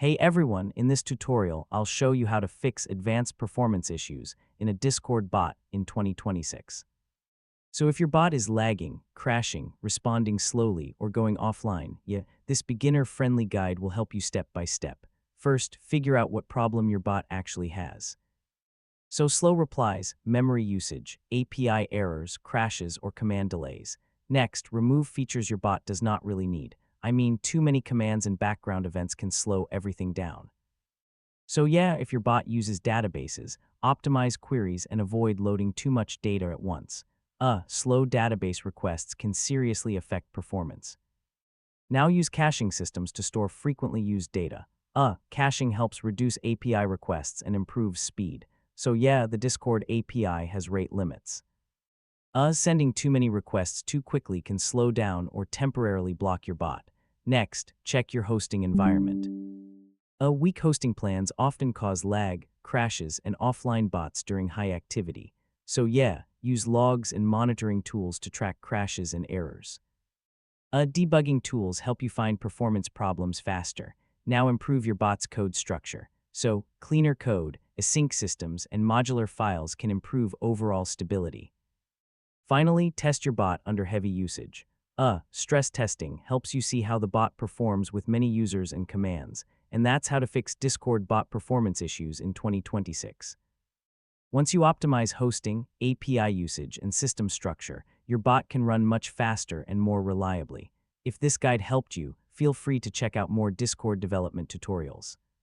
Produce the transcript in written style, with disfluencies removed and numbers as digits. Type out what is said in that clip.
Hey everyone, in this tutorial, I'll show you how to fix advanced performance issues in a Discord bot in 2026. So if your bot is lagging, crashing, responding slowly, or going offline, this beginner-friendly guide will help you step by step. First, figure out what problem your bot actually has. So slow replies, memory usage, API errors, crashes, or command delays. Next, remove features your bot does not really need. I mean, too many commands and background events can slow everything down. So if your bot uses databases, optimize queries and avoid loading too much data at once. Slow database requests can seriously affect performance. Now use caching systems to store frequently used data. Caching helps reduce API requests and improves speed. So the Discord API has rate limits. Sending too many requests too quickly can slow down or temporarily block your bot. Next, check your hosting environment. Weak hosting plans often cause lag, crashes, and offline bots during high activity. So use logs and monitoring tools to track crashes and errors. Debugging tools help you find performance problems faster. Now improve your bot's code structure. So cleaner code, async systems, and modular files can improve overall stability. Finally, test your bot under heavy usage. Stress testing helps you see how the bot performs with many users and commands, and that's how to fix Discord bot performance issues in 2026. Once you optimize hosting, API usage, and system structure, your bot can run much faster and more reliably. If this guide helped you, feel free to check out more Discord development tutorials.